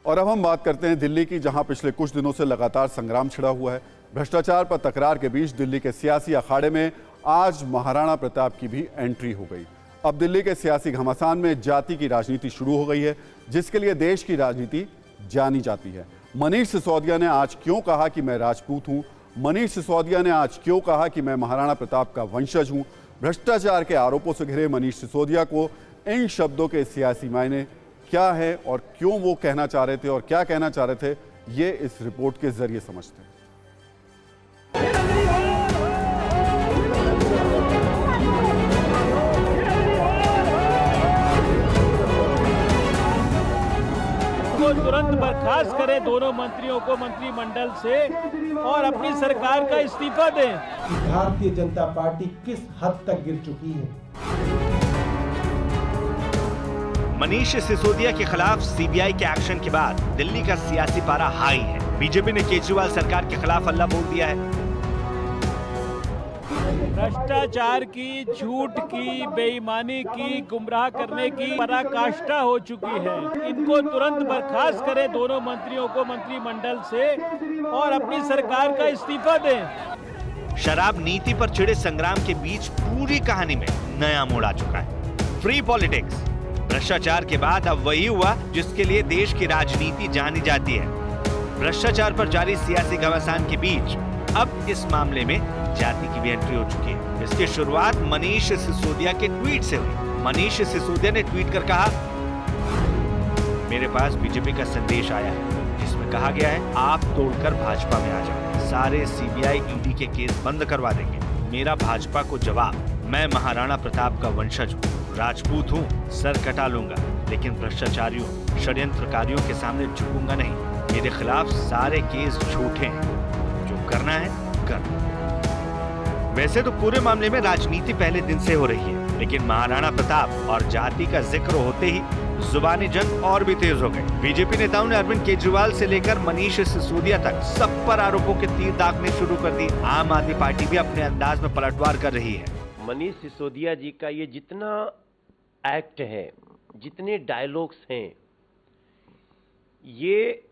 और अब हम बात करते हैं दिल्ली की, जहां पिछले कुछ दिनों से लगातार संग्राम छिड़ा हुआ है। भ्रष्टाचार पर तकरार के बीच दिल्ली के सियासी अखाड़े में आज महाराणा प्रताप की भी एंट्री हो गई। अब दिल्ली के सियासी घमासान में जाति की राजनीति शुरू हो गई है, जिसके लिए देश की राजनीति जानी जाती है। मनीष सिसोदिया ने आज क्यों कहा कि मैं राजपूत हूं? मनीष सिसोदिया ने आज क्यों कहा कि मैं महाराणा प्रताप का वंशज हूं? भ्रष्टाचार के आरोपों से घिरे मनीष सिसोदिया को इन शब्दों के सियासी मायने क्या है और क्यों वो कहना चाह रहे थे और क्या कहना चाह रहे थे, ये इस रिपोर्ट के जरिए समझते हैं। तुरंत बर्खास्त करें दोनों मंत्रियों को मंत्रिमंडल से और अपनी सरकार का इस्तीफा दें। भारतीय जनता पार्टी किस हद तक गिर चुकी है। मनीष सिसोदिया के खिलाफ सीबीआई के एक्शन के बाद दिल्ली का सियासी पारा हाई है। बीजेपी ने केजरीवाल सरकार के खिलाफ हल्ला बोल दिया है। भ्रष्टाचार की, झूठ की, बेईमानी की, गुमराह करने की पराकाष्ठा हो चुकी है। इनको तुरंत बर्खास्त करें दोनों मंत्रियों को मंत्रिमंडल से और अपनी सरकार का इस्तीफा दें। शराब नीति पर छिड़े संग्राम के बीच पूरी कहानी में नया मोड़ आ चुका है। Free politics. भ्रष्टाचार के बाद अब वही हुआ जिसके लिए देश की राजनीति जानी जाती है। भ्रष्टाचार पर जारी सियासी घमासान के बीच अब इस मामले में जाति की भी एंट्री हो चुकी है। इसकी शुरुआत मनीष सिसोदिया के ट्वीट से हुई। मनीष सिसोदिया ने ट्वीट कर कहा, मेरे पास बीजेपी का संदेश आया है जिसमें कहा गया है आप तोड़कर भाजपा में आ जाओ, सारे सीबीआई ईडी के केस बंद करवा देंगे। मेरा भाजपा को जवाब, मैं महाराणा प्रताप का वंशज हूँ, राजपूत हूँ, सर कटा लूंगा, लेकिन भ्रष्टाचारियों, षड्यंत्रकारियों के सामने झुकूंगा नहीं। मेरे खिलाफ सारे केस झूठे हैं, जो करना है कर। वैसे तो पूरे मामले में राजनीति पहले दिन से हो रही है, लेकिन महाराणा प्रताप और जाति का जिक्र होते ही जुबानी जंग और भी तेज हो गई। बीजेपी नेताओं ने अरविंद केजरीवाल से लेकर मनीष सिसोदिया तक सब पर आरोपों के तीर दागने शुरू कर दी। आम आदमी पार्टी भी अपने अंदाज में पलटवार कर रही है। मनीष सिसोदिया जी का ये जितना एक्ट है, जितने डायलॉग्स हैं, ये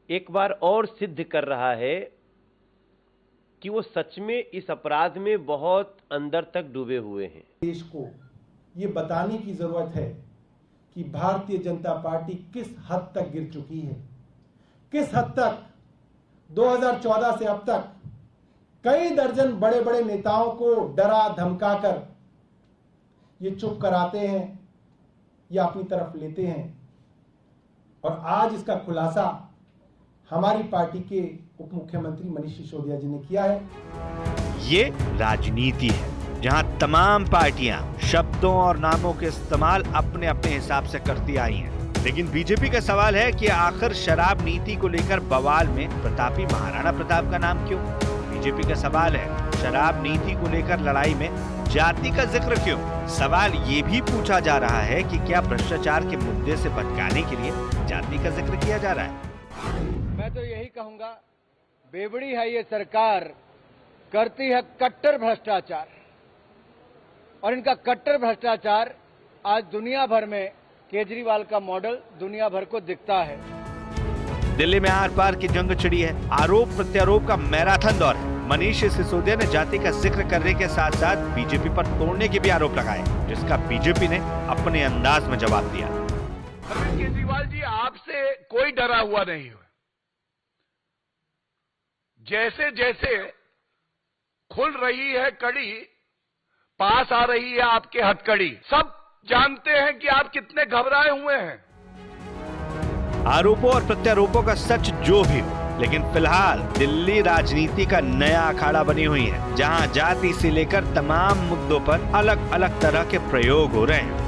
एक बार और सिद्ध कर रहा है कि वो सच में इस अपराध में बहुत अंदर तक डूबे हुए हैं। देश को ये बताने की जरूरत है कि भारतीय जनता पार्टी किस हद तक गिर चुकी है। किस हद तक 2014 से अब तक कई दर्जन बड़े बड़े नेताओं को डरा धमकाकर ये चुप कराते हैं या अपनी तरफ लेते हैं, और आज इसका खुलासा हमारी पार्टी के उप मुख्यमंत्री मनीष सिसोदिया जी ने किया है। ये राजनीति है जहां तमाम पार्टियां शब्दों और नामों के इस्तेमाल अपने अपने हिसाब से करती आई हैं। लेकिन बीजेपी का सवाल है कि आखिर शराब नीति को लेकर बवाल में प्रतापी महाराणा प्रताप का नाम क्यों? बीजेपी का सवाल है शराब नीति को लेकर लड़ाई में जाति का जिक्र क्यों? सवाल ये भी पूछा जा रहा है कि क्या भ्रष्टाचार के मुद्दे से भटकाने के लिए जाति का जिक्र किया जा रहा है? मैं तो यही कहूंगा, बेवड़ी है ये सरकार, करती है कट्टर भ्रष्टाचार, और इनका कट्टर भ्रष्टाचार आज दुनिया भर में केजरीवाल का मॉडल दुनिया भर को दिखता है। दिल्ली में आर पार की जंग छिड़ी है। आरोप प्रत्यारोप का मैराथन दौर है। मनीष सिसोदिया ने जाति का जिक्र करने के साथ साथ बीजेपी पर तोड़ने के भी आरोप लगाए, जिसका बीजेपी ने अपने अंदाज में जवाब दिया। अरविंद केजरीवाल जी, आपसे कोई डरा हुआ नहीं है। जैसे जैसे खुल रही है कड़ी, पास आ रही है आपके हथकड़ी, सब जानते हैं कि आप कितने घबराए हुए हैं। आरोपों और प्रत्यारोपों का सच जो भी हो, लेकिन फिलहाल दिल्ली राजनीति का नया अखाड़ा बनी हुई है, जहां जाति से लेकर तमाम मुद्दों पर अलग अलग तरह के प्रयोग हो रहे हैं।